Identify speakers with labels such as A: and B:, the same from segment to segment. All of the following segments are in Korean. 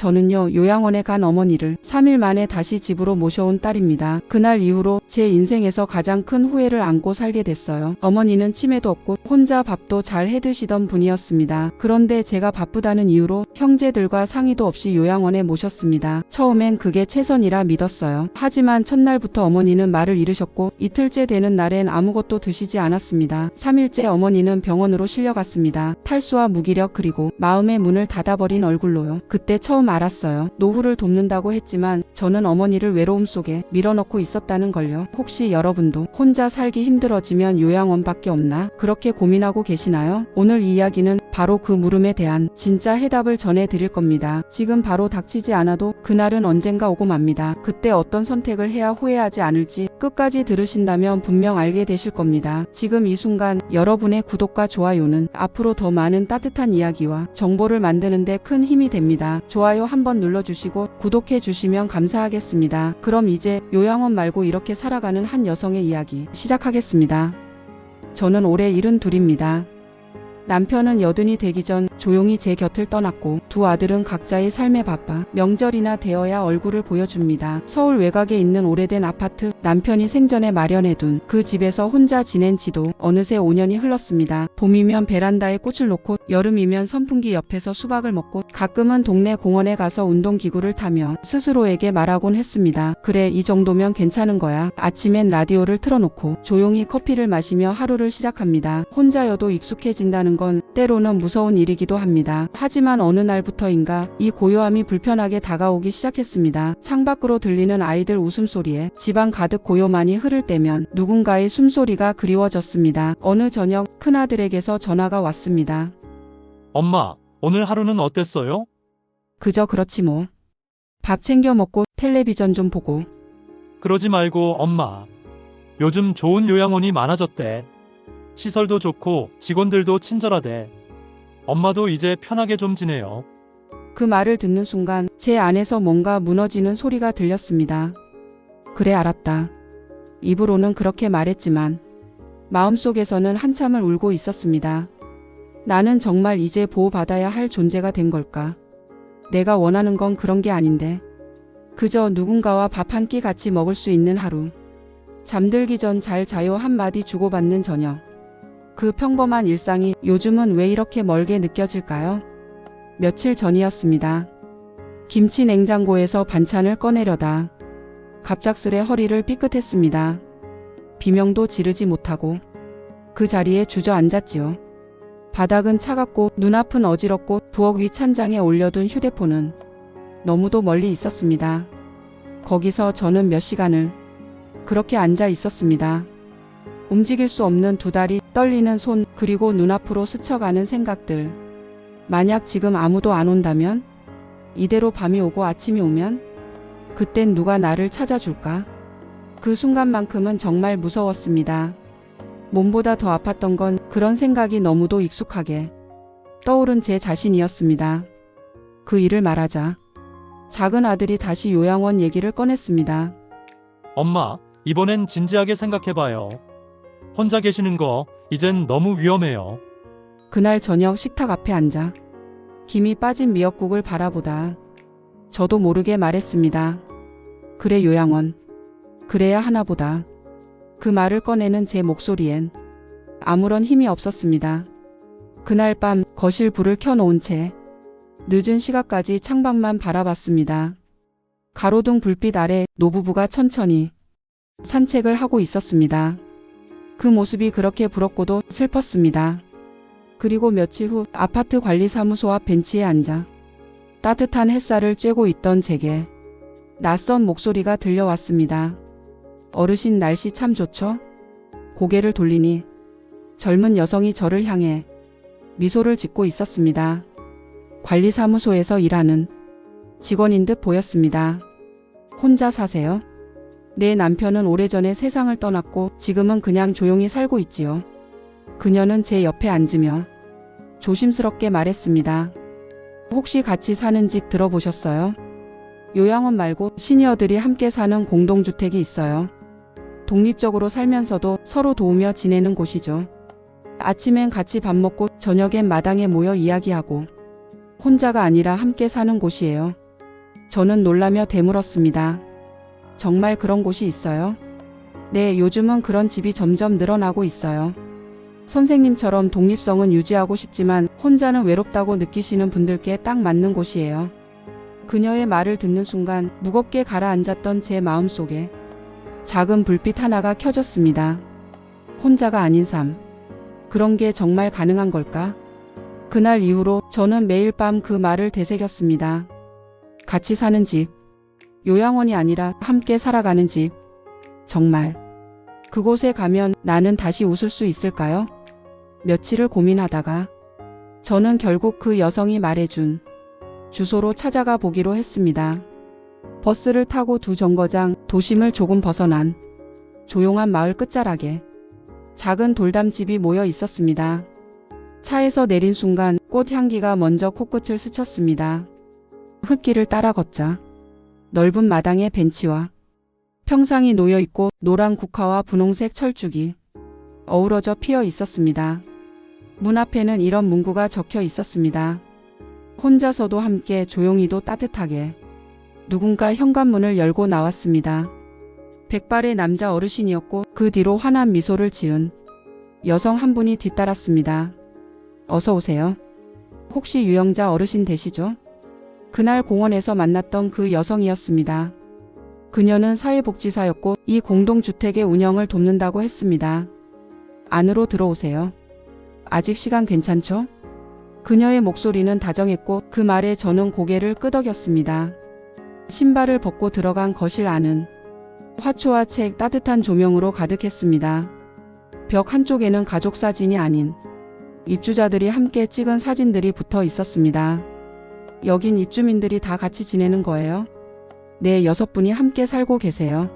A: 저는요, 요양원에 간 어머니를 3일 만에 다시 집으로 모셔온 딸입니다. 그날 이후로 제 인생에서 가장 큰 후회를 안고 살게 됐어요. 어머니는 치매도 없고 혼자 밥도 잘 해드시던 분이었습니다. 그런데 제가 바쁘다는 이유로 형제들과 상의도 없이 요양원에 모셨습니다. 처음엔 그게 최선이라 믿었어요. 하지만 첫날부터 어머니는 말을 잃으셨고 이틀째 되는 날엔 아무것도 드시지 않았습니다. 3일째 어머니는 병원으로 실려갔습니다. 탈수와 무기력 그리고 마음의 문을 닫아버린 얼굴로요. 그때 처음 알았어요. 노후를 돕는다고 했지만 저는 어머니를 외로움 속에 밀어넣고 있었다는 걸요. 혹시 여러분도 혼자 살기 힘들어지면 요양원밖에 없나? 그렇게 고민하고 계시나요? 오늘 이 이야기는 바로 그 물음에 대한 진짜 해답을 전해드릴 겁니다. 지금 바로 닥치지 않아도 그날은 언젠가 오고 맙니다. 그때 어떤 선택을 해야 후회하지 않을지 끝까지 들으신다면 분명 알게 되실 겁니다. 지금 이 순간 여러분의 구독과 좋아요는 앞으로 더 많은 따뜻한 이야기와 정보를 만드는 데 큰 힘이 됩니다. 좋아요 한번 눌러주시고 구독해 주시면 감사하겠습니다. 그럼 이제 요양원 말고 이렇게 살아가는 한 여성의 이야기 시작하겠습니다. 저는 올해 72입니다. 남편은 80이 되기 전 조용히 제 곁을 떠났고 두 아들은 각자의 삶에 바빠 명절이나 되어야 얼굴을 보여줍니다. 서울 외곽에 있는 오래된 아파트, 남편이 생전에 마련해둔 그 집에서 혼자 지낸 지도 어느새 5년이 흘렀습니다. 봄이면 베란다에 꽃을 놓고 여름이면 선풍기 옆에서 수박을 먹고 가끔은 동네 공원에 가서 운동기구를 타며 스스로에게 말하곤 했습니다. 그래, 이 정도면 괜찮은 거야. 아침엔 라디오를 틀어놓고 조용히 커피를 마시며 하루를 시작합니다. 혼자여도 익숙해진다는 건 때로는 무서운 일이기도 합니다. 하지만 어느 날부터인가 이 고요함이 불편하게 다가오기 시작했습니다. 창밖으로 들리는 아이들 웃음소리에 집안 가득 고요만이 흐를 때면 누군가의 숨소리가 그리워졌습니다. 어느 저녁 큰아들에게서 전화가 왔습니다.
B: 엄마, 오늘 하루는 어땠어요?
A: 그저 그렇지 뭐. 밥 챙겨 먹고 텔레비전 좀 보고.
B: 그러지 말고 엄마. 요즘 좋은 요양원이 많아졌대. 시설도 좋고 직원들도 친절하대. 엄마도 이제 편하게 좀 지내요.
A: 그 말을 듣는 순간 제 안에서 뭔가 무너지는 소리가 들렸습니다. 그래, 알았다. 입으로는 그렇게 말했지만 마음속에서는 한참을 울고 있었습니다. 나는 정말 이제 보호받아야 할 존재가 된 걸까? 내가 원하는 건 그런 게 아닌데. 그저 누군가와 밥 한 끼 같이 먹을 수 있는 하루. 잠들기 전 잘 자요 한마디 주고받는 저녁. 그 평범한 일상이 요즘은 왜 이렇게 멀게 느껴질까요? 며칠 전이었습니다. 김치 냉장고에서 반찬을 꺼내려다 갑작스레 허리를 삐끗했습니다. 비명도 지르지 못하고 그 자리에 주저앉았지요. 바닥은 차갑고 눈앞은 어지럽고 부엌 위 찬장에 올려둔 휴대폰은 너무도 멀리 있었습니다. 거기서 저는 몇 시간을 그렇게 앉아 있었습니다. 움직일 수 없는 두 다리, 떨리는 손, 그리고 눈앞으로 스쳐가는 생각들. 만약 지금 아무도 안 온다면? 이대로 밤이 오고 아침이 오면? 그땐 누가 나를 찾아줄까? 그 순간만큼은 정말 무서웠습니다. 몸보다 더 아팠던 건 그런 생각이 너무도 익숙하게 떠오른 제 자신이었습니다. 그 일을 말하자 작은 아들이 다시 요양원 얘기를 꺼냈습니다.
B: 엄마, 이번엔 진지하게 생각해봐요. 혼자 계시는 거 이젠 너무 위험해요.
A: 그날 저녁 식탁 앞에 앉아 김이 빠진 미역국을 바라보다 저도 모르게 말했습니다. 그래, 요양원. 그래야 하나 보다. 그 말을 꺼내는 제 목소리엔 아무런 힘이 없었습니다. 그날 밤 거실 불을 켜놓은 채 늦은 시각까지 창밖만 바라봤습니다. 가로등 불빛 아래 노부부가 천천히 산책을 하고 있었습니다. 그 모습이 그렇게 부럽고도 슬펐습니다. 그리고 며칠 후 아파트 관리사무소 앞 벤치에 앉아 따뜻한 햇살을 쬐고 있던 제게 낯선 목소리가 들려왔습니다. 어르신, 날씨 참 좋죠? 고개를 돌리니 젊은 여성이 저를 향해 미소를 짓고 있었습니다. 관리사무소에서 일하는 직원인 듯 보였습니다. 혼자 사세요? 내 남편은 오래전에 세상을 떠났고 지금은 그냥 조용히 살고 있지요. 그녀는 제 옆에 앉으며 조심스럽게 말했습니다. 혹시 같이 사는 집 들어보셨어요? 요양원 말고 시니어들이 함께 사는 공동주택이 있어요. 독립적으로 살면서도 서로 도우며 지내는 곳이죠. 아침엔 같이 밥 먹고 저녁엔 마당에 모여 이야기하고 혼자가 아니라 함께 사는 곳이에요. 저는 놀라며 되물었습니다. 정말 그런 곳이 있어요? 네, 요즘은 그런 집이 점점 늘어나고 있어요. 선생님처럼 독립성은 유지하고 싶지만 혼자는 외롭다고 느끼시는 분들께 딱 맞는 곳이에요. 그녀의 말을 듣는 순간 무겁게 가라앉았던 제 마음속에 작은 불빛 하나가 켜졌습니다. 혼자가 아닌 삶. 그런 게 정말 가능한 걸까? 그날 이후로 저는 매일 밤 그 말을 되새겼습니다. 같이 사는 집. 요양원이 아니라 함께 살아가는 집. 정말 그곳에 가면 나는 다시 웃을 수 있을까요? 며칠을 고민하다가 저는 결국 그 여성이 말해준 주소로 찾아가 보기로 했습니다. 버스를 타고 두 정거장, 도심을 조금 벗어난 조용한 마을 끝자락에 작은 돌담집이 모여 있었습니다. 차에서 내린 순간 꽃향기가 먼저 코끝을 스쳤습니다. 흙길을 따라 걷자 넓은 마당에 벤치와 평상이 놓여 있고 노란 국화와 분홍색 철쭉이 어우러져 피어 있었습니다. 문 앞에는 이런 문구가 적혀 있었습니다. 혼자서도 함께 조용히도 따뜻하게. 누군가 현관문을 열고 나왔습니다. 백발의 남자 어르신이었고 그 뒤로 환한 미소를 지은 여성 한 분이 뒤따랐습니다. 어서 오세요. 혹시 유영자 어르신 되시죠? 그날 공원에서 만났던 그 여성이었습니다. 그녀는 사회복지사였고 이 공동주택의 운영을 돕는다고 했습니다. 안으로 들어오세요. 아직 시간 괜찮죠? 그녀의 목소리는 다정했고 그 말에 저는 고개를 끄덕였습니다. 신발을 벗고 들어간 거실 안은 화초와 책, 따뜻한 조명으로 가득했습니다. 벽 한쪽에는 가족 사진이 아닌 입주자들이 함께 찍은 사진들이 붙어 있었습니다. 여긴 입주민들이 다 같이 지내는 거예요? 네, 6분이 함께 살고 계세요.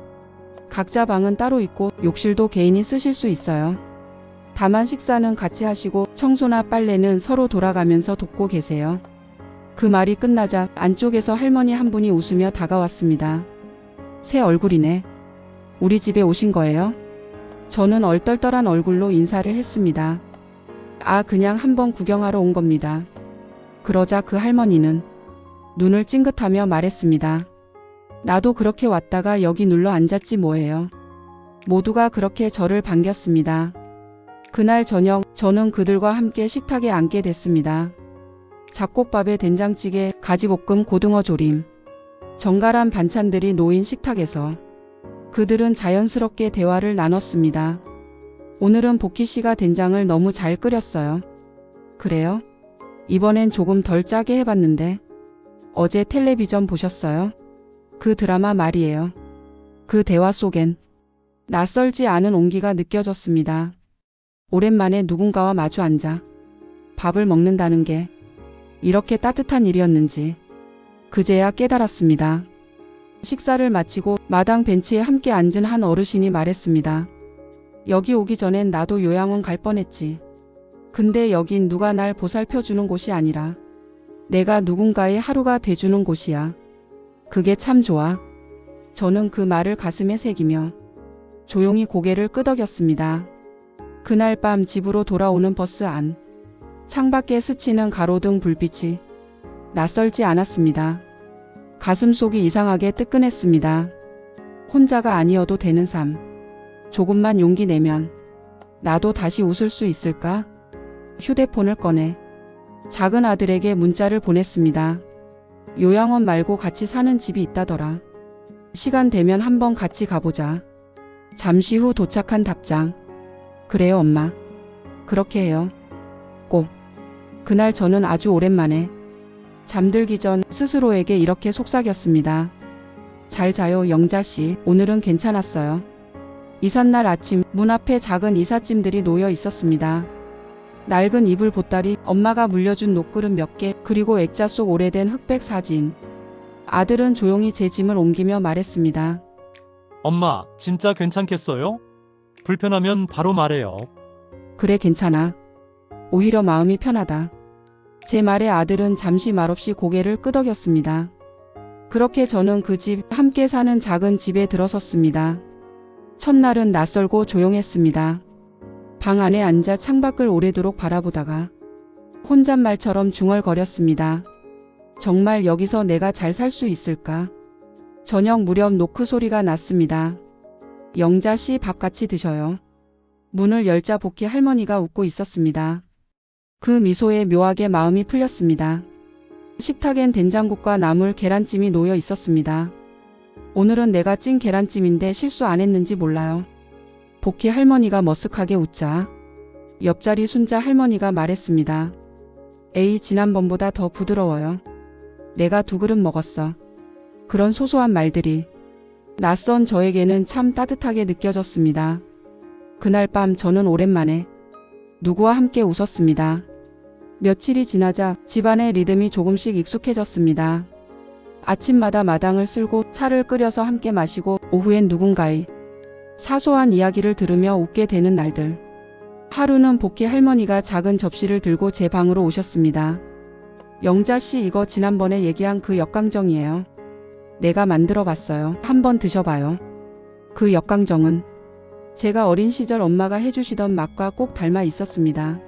A: 각자 방은 따로 있고 욕실도 개인이 쓰실 수 있어요. 다만 식사는 같이 하시고 청소나 빨래는 서로 돌아가면서 돕고 계세요. 그 말이 끝나자 안쪽에서 할머니 한 분이 웃으며 다가왔습니다. 새 얼굴이네. 우리 집에 오신 거예요? 저는 얼떨떨한 얼굴로 인사를 했습니다. 아, 그냥 한번 구경하러 온 겁니다. 그러자 그 할머니는 눈을 찡긋하며 말했습니다. 나도 그렇게 왔다가 여기 눌러 앉았지 뭐예요. 모두가 그렇게 저를 반겼습니다. 그날 저녁 저는 그들과 함께 식탁에 앉게 됐습니다. 잡곡밥에 된장찌개, 가지볶음, 고등어 조림, 정갈한 반찬들이 놓인 식탁에서 그들은 자연스럽게 대화를 나눴습니다. 오늘은 복희 씨가 된장을 너무 잘 끓였어요. 그래요? 이번엔 조금 덜 짜게 해봤는데. 어제 텔레비전 보셨어요? 그 드라마 말이에요. 그 대화 속엔 낯설지 않은 온기가 느껴졌습니다. 오랜만에 누군가와 마주 앉아 밥을 먹는다는 게 이렇게 따뜻한 일이었는지 그제야 깨달았습니다. 식사를 마치고 마당 벤치에 함께 앉은 한 어르신이 말했습니다. 여기 오기 전엔 나도 요양원 갈 뻔했지. 근데 여긴 누가 날 보살펴주는 곳이 아니라 내가 누군가의 하루가 돼주는 곳이야. 그게 참 좋아. 저는 그 말을 가슴에 새기며 조용히 고개를 끄덕였습니다. 그날 밤 집으로 돌아오는 버스 안. 창밖에 스치는 가로등 불빛이 낯설지 않았습니다. 가슴속이 이상하게 뜨끈했습니다. 혼자가 아니어도 되는 삶. 조금만 용기 내면 나도 다시 웃을 수 있을까? 휴대폰을 꺼내 작은 아들에게 문자를 보냈습니다. 요양원 말고 같이 사는 집이 있다더라. 시간 되면 한번 같이 가보자. 잠시 후 도착한 답장. 그래요, 엄마. 그렇게 해요. 꼭. 그날 저는 아주 오랜만에 잠들기 전 스스로에게 이렇게 속삭였습니다. 잘 자요, 영자씨. 오늘은 괜찮았어요. 이삿날 아침 문 앞에 작은 이삿짐들이 놓여 있었습니다. 낡은 이불 보따리, 엄마가 물려준 녹그릇 몇 개, 그리고 액자 속 오래된 흑백 사진. 아들은 조용히 제 짐을 옮기며 말했습니다.
B: 엄마, 진짜 괜찮겠어요? 불편하면 바로 말해요.
A: 그래, 괜찮아. 오히려 마음이 편하다. 제 말에 아들은 잠시 말없이 고개를 끄덕였습니다. 그렇게 저는 그 집, 함께 사는 작은 집에 들어섰습니다. 첫날은 낯설고 조용했습니다. 방 안에 앉아 창밖을 오래도록 바라보다가 혼잣말처럼 중얼거렸습니다. 정말 여기서 내가 잘 살 수 있을까? 저녁 무렵 노크 소리가 났습니다. 영자 씨 밥 같이 드셔요. 문을 열자 복희 할머니가 웃고 있었습니다. 그 미소에 묘하게 마음이 풀렸습니다. 식탁엔 된장국과 나물 계란찜이 놓여 있었습니다. 오늘은 내가 찐 계란찜인데 실수 안 했는지 몰라요. 복희 할머니가 머쓱하게 웃자 옆자리 순자 할머니가 말했습니다. 에이, 지난번보다 더 부드러워요. 내가 2그릇 먹었어. 그런 소소한 말들이 낯선 저에게는 참 따뜻하게 느껴졌습니다. 그날 밤 저는 오랜만에 누구와 함께 웃었습니다. 며칠이 지나자 집안의 리듬이 조금씩 익숙해졌습니다. 아침마다 마당을 쓸고 차를 끓여서 함께 마시고 오후엔 누군가의 사소한 이야기를 들으며 웃게 되는 날들. 하루는 복희 할머니가 작은 접시를 들고 제 방으로 오셨습니다. 영자 씨, 이거 지난번에 얘기한 그 역강정이에요. 내가 만들어 봤어요. 한번 드셔봐요. 그 역강정은 제가 어린 시절 엄마가 해주시던 맛과 꼭 닮아 있었습니다.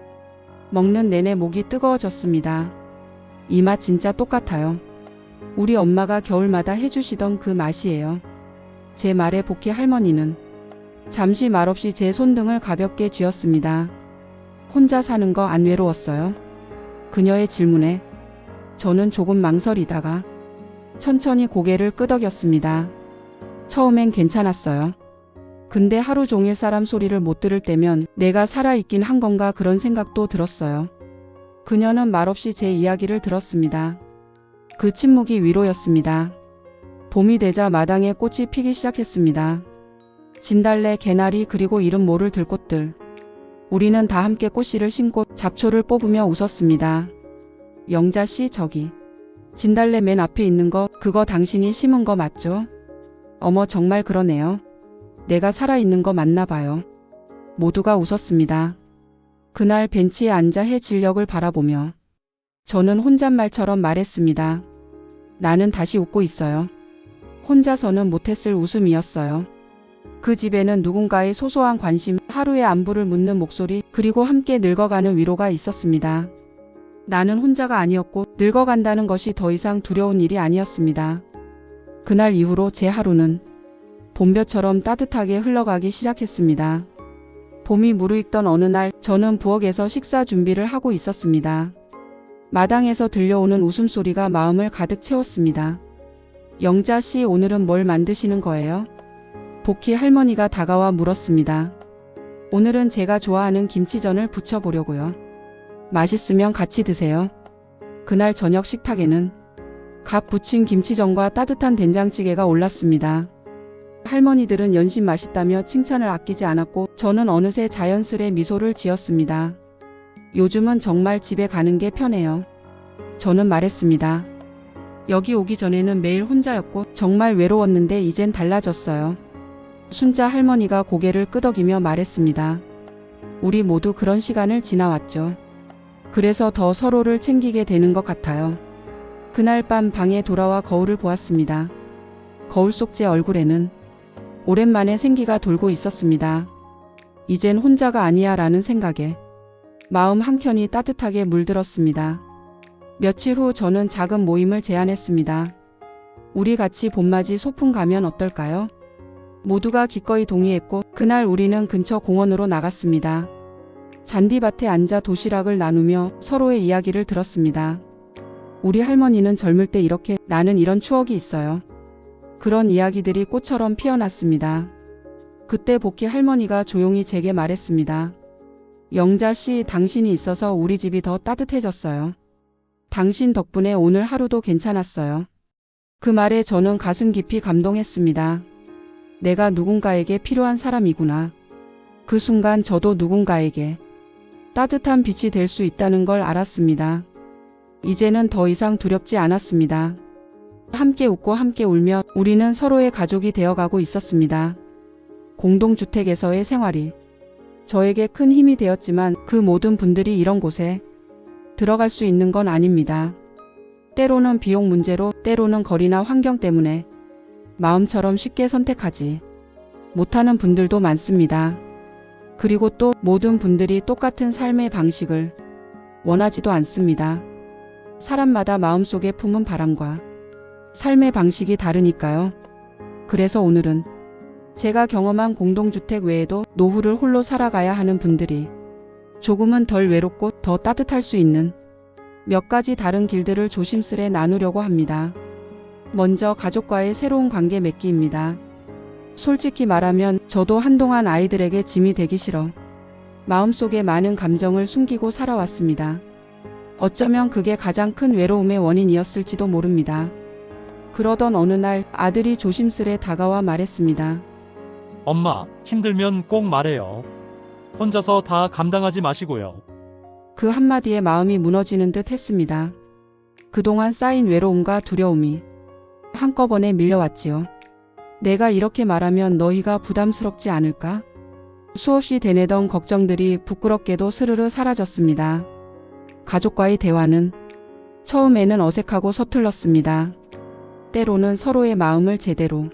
A: 먹는 내내 목이 뜨거워졌습니다. 이 맛 진짜 똑같아요. 우리 엄마가 겨울마다 해주시던 그 맛이에요. 제 말에 복희 할머니는 잠시 말없이 제 손등을 가볍게 쥐었습니다. 혼자 사는 거 안 외로웠어요? 그녀의 질문에 저는 조금 망설이다가 천천히 고개를 끄덕였습니다. 처음엔 괜찮았어요. 근데 하루 종일 사람 소리를 못 들을 때면 내가 살아있긴 한 건가 그런 생각도 들었어요. 그녀는 말없이 제 이야기를 들었습니다. 그 침묵이 위로였습니다. 봄이 되자 마당에 꽃이 피기 시작했습니다. 진달래, 개나리, 그리고 이름 모를 들꽃들. 우리는 다 함께 꽃씨를 심고 잡초를 뽑으며 웃었습니다. 영자 씨, 저기 진달래 맨 앞에 있는 거, 그거 당신이 심은 거 맞죠? 어머, 정말 그러네요. 내가 살아있는 거 맞나 봐요. 모두가 웃었습니다. 그날 벤치에 앉아 해 진력을 바라보며 저는 혼잣말처럼 말했습니다. 나는 다시 웃고 있어요. 혼자서는 못했을 웃음이었어요. 그 집에는 누군가의 소소한 관심, 하루의 안부를 묻는 목소리, 그리고 함께 늙어가는 위로가 있었습니다. 나는 혼자가 아니었고 늙어간다는 것이 더 이상 두려운 일이 아니었습니다. 그날 이후로 제 하루는 봄볕처럼 따뜻하게 흘러가기 시작했습니다. 봄이 무르익던 어느 날 저는 부엌에서 식사 준비를 하고 있었습니다. 마당에서 들려오는 웃음소리가 마음을 가득 채웠습니다. 영자 씨, 오늘은 뭘 만드시는 거예요? 복희 할머니가 다가와 물었습니다. 오늘은 제가 좋아하는 김치전을 부쳐보려고요. 맛있으면 같이 드세요. 그날 저녁 식탁에는 갓 부친 김치전과 따뜻한 된장찌개가 올랐습니다. 할머니들은 연신 맛있다며 칭찬을 아끼지 않았고 저는 어느새 자연스레 미소를 지었습니다. 요즘은 정말 집에 가는 게 편해요. 저는 말했습니다. 여기 오기 전에는 매일 혼자였고 정말 외로웠는데 이젠 달라졌어요. 순자 할머니가 고개를 끄덕이며 말했습니다. 우리 모두 그런 시간을 지나왔죠. 그래서 더 서로를 챙기게 되는 것 같아요. 그날 밤 방에 돌아와 거울을 보았습니다. 거울 속 제 얼굴에는 오랜만에 생기가 돌고 있었습니다. 이젠 혼자가 아니야 라는 생각에 마음 한켠이 따뜻하게 물들었습니다. 며칠 후 저는 작은 모임을 제안했습니다. 우리 같이 봄맞이 소풍 가면 어떨까요? 모두가 기꺼이 동의했고 그날 우리는 근처 공원으로 나갔습니다. 잔디밭에 앉아 도시락을 나누며 서로의 이야기를 들었습니다. 우리 할머니는 젊을 때 이렇게, 나는 이런 추억이 있어요. 그런 이야기들이 꽃처럼 피어났습니다. 그때 복희 할머니가 조용히 제게 말했습니다. 영자 씨, 당신이 있어서 우리 집이 더 따뜻해졌어요. 당신 덕분에 오늘 하루도 괜찮았어요. 그 말에 저는 가슴 깊이 감동했습니다. 내가 누군가에게 필요한 사람이구나. 그 순간 저도 누군가에게 따뜻한 빛이 될 수 있다는 걸 알았습니다. 이제는 더 이상 두렵지 않았습니다. 함께 웃고 함께 울며 우리는 서로의 가족이 되어가고 있었습니다. 공동주택에서의 생활이 저에게 큰 힘이 되었지만 그 모든 분들이 이런 곳에 들어갈 수 있는 건 아닙니다. 때로는 비용 문제로, 때로는 거리나 환경 때문에 마음처럼 쉽게 선택하지 못하는 분들도 많습니다. 그리고 또 모든 분들이 똑같은 삶의 방식을 원하지도 않습니다. 사람마다 마음속에 품은 바람과 삶의 방식이 다르니까요. 그래서 오늘은 제가 경험한 공동주택 외에도 노후를 홀로 살아가야 하는 분들이 조금은 덜 외롭고 더 따뜻할 수 있는 몇 가지 다른 길들을 조심스레 나누려고 합니다. 먼저 가족과의 새로운 관계 맺기입니다. 솔직히 말하면 저도 한동안 아이들에게 짐이 되기 싫어 마음속에 많은 감정을 숨기고 살아왔습니다. 어쩌면 그게 가장 큰 외로움의 원인이었을지도 모릅니다. 그러던 어느 날 아들이 조심스레 다가와 말했습니다.
B: 엄마, 힘들면 꼭 말해요. 혼자서 다 감당하지 마시고요.
A: 그 한마디에 마음이 무너지는 듯 했습니다. 그동안 쌓인 외로움과 두려움이 한꺼번에 밀려왔지요. 내가 이렇게 말하면 너희가 부담스럽지 않을까? 수없이 되뇌던 걱정들이 부끄럽게도 스르르 사라졌습니다. 가족과의 대화는 처음에는 어색하고 서툴렀습니다. 때로는 서로의 마음을 제대로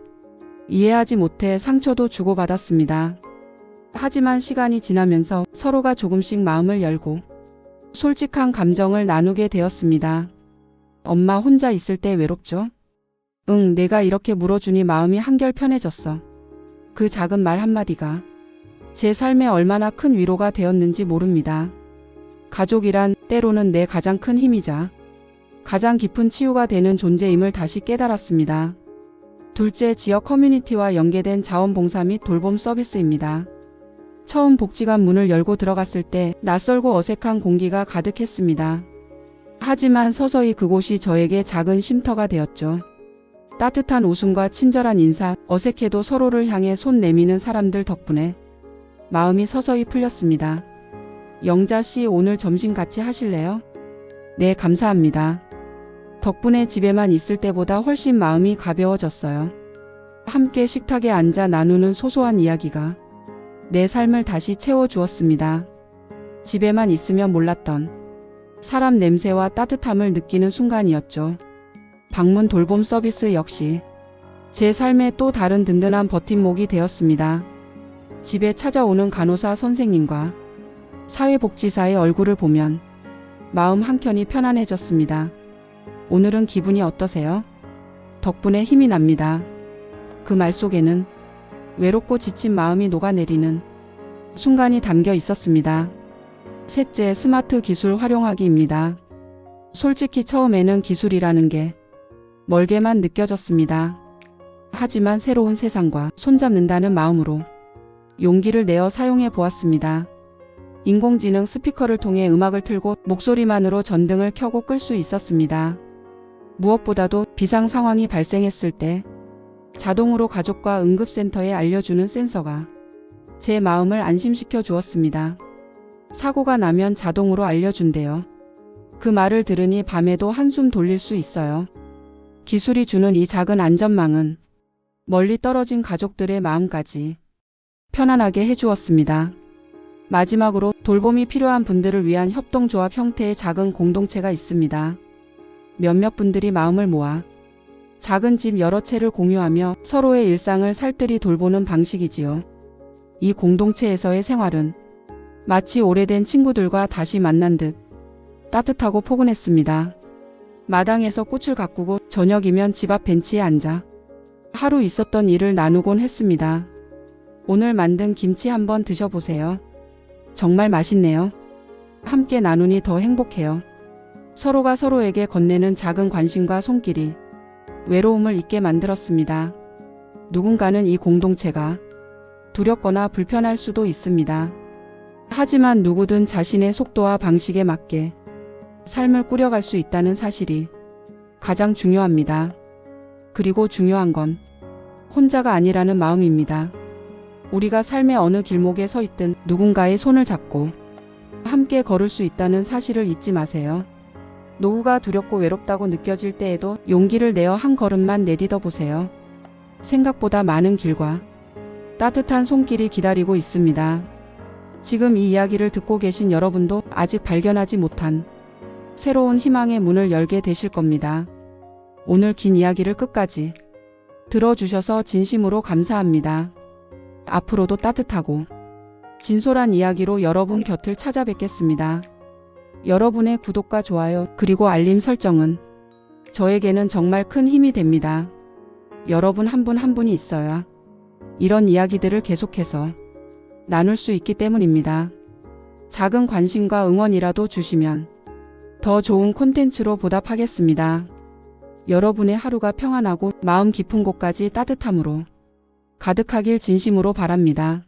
A: 이해하지 못해 상처도 주고받았습니다. 하지만 시간이 지나면서 서로가 조금씩 마음을 열고 솔직한 감정을 나누게 되었습니다. 엄마 혼자 있을 때 외롭죠? 응, 내가 이렇게 물어주니 마음이 한결 편해졌어. 그 작은 말 한마디가 제 삶에 얼마나 큰 위로가 되었는지 모릅니다. 가족이란 때로는 내 가장 큰 힘이자 가장 깊은 치유가 되는 존재임을 다시 깨달았습니다. 둘째, 지역 커뮤니티와 연계된 자원봉사 및 돌봄 서비스입니다. 처음 복지관 문을 열고 들어갔을 때 낯설고 어색한 공기가 가득했습니다. 하지만 서서히 그곳이 저에게 작은 쉼터가 되었죠. 따뜻한 웃음과 친절한 인사, 어색해도 서로를 향해 손 내미는 사람들 덕분에 마음이 서서히 풀렸습니다. 영자 씨, 오늘 점심 같이 하실래요? 네, 감사합니다. 덕분에 집에만 있을 때보다 훨씬 마음이 가벼워졌어요. 함께 식탁에 앉아 나누는 소소한 이야기가 내 삶을 다시 채워주었습니다. 집에만 있으면 몰랐던 사람 냄새와 따뜻함을 느끼는 순간이었죠. 방문 돌봄 서비스 역시 제 삶의 또 다른 든든한 버팀목이 되었습니다. 집에 찾아오는 간호사 선생님과 사회복지사의 얼굴을 보면 마음 한켠이 편안해졌습니다. 오늘은 기분이 어떠세요? 덕분에 힘이 납니다. 그 말 속에는 외롭고 지친 마음이 녹아내리는 순간이 담겨 있었습니다. 셋째, 스마트 기술 활용하기입니다. 솔직히 처음에는 기술이라는 게 멀게만 느껴졌습니다. 하지만 새로운 세상과 손잡는다는 마음으로 용기를 내어 사용해 보았습니다. 인공지능 스피커를 통해 음악을 틀고 목소리만으로 전등을 켜고 끌 수 있었습니다. 무엇보다도 비상 상황이 발생했을 때 자동으로 가족과 응급센터에 알려주는 센서가 제 마음을 안심시켜 주었습니다. 사고가 나면 자동으로 알려준대요. 그 말을 들으니 밤에도 한숨 돌릴 수 있어요. 기술이 주는 이 작은 안전망은 멀리 떨어진 가족들의 마음까지 편안하게 해주었습니다. 마지막으로 돌봄이 필요한 분들을 위한 협동조합 형태의 작은 공동체가 있습니다. 몇몇 분들이 마음을 모아 작은 집 여러 채를 공유하며 서로의 일상을 살뜰히 돌보는 방식이지요. 이 공동체에서의 생활은 마치 오래된 친구들과 다시 만난 듯 따뜻하고 포근했습니다. 마당에서 꽃을 가꾸고 저녁이면 집 앞 벤치에 앉아 하루 있었던 일을 나누곤 했습니다. 오늘 만든 김치 한번 드셔보세요. 정말 맛있네요. 함께 나누니 더 행복해요. 서로가 서로에게 건네는 작은 관심과 손길이 외로움을 잊게 만들었습니다. 누군가는 이 공동체가 두렵거나 불편할 수도 있습니다. 하지만 누구든 자신의 속도와 방식에 맞게 삶을 꾸려갈 수 있다는 사실이 가장 중요합니다. 그리고 중요한 건 혼자가 아니라는 마음입니다. 우리가 삶의 어느 길목에 서 있든 누군가의 손을 잡고 함께 걸을 수 있다는 사실을 잊지 마세요. 노후가 두렵고 외롭다고 느껴질 때에도 용기를 내어 한 걸음만 내딛어 보세요. 생각보다 많은 길과 따뜻한 손길이 기다리고 있습니다. 지금 이 이야기를 듣고 계신 여러분도 아직 발견하지 못한 새로운 희망의 문을 열게 되실 겁니다. 오늘 긴 이야기를 끝까지 들어주셔서 진심으로 감사합니다. 앞으로도 따뜻하고 진솔한 이야기로 여러분 곁을 찾아뵙겠습니다. 여러분의 구독과 좋아요 그리고 알림 설정은 저에게는 정말 큰 힘이 됩니다. 여러분 한 분 한 분이 있어야 이런 이야기들을 계속해서 나눌 수 있기 때문입니다. 작은 관심과 응원이라도 주시면 더 좋은 콘텐츠로 보답하겠습니다. 여러분의 하루가 평안하고 마음 깊은 곳까지 따뜻함으로 가득하길 진심으로 바랍니다.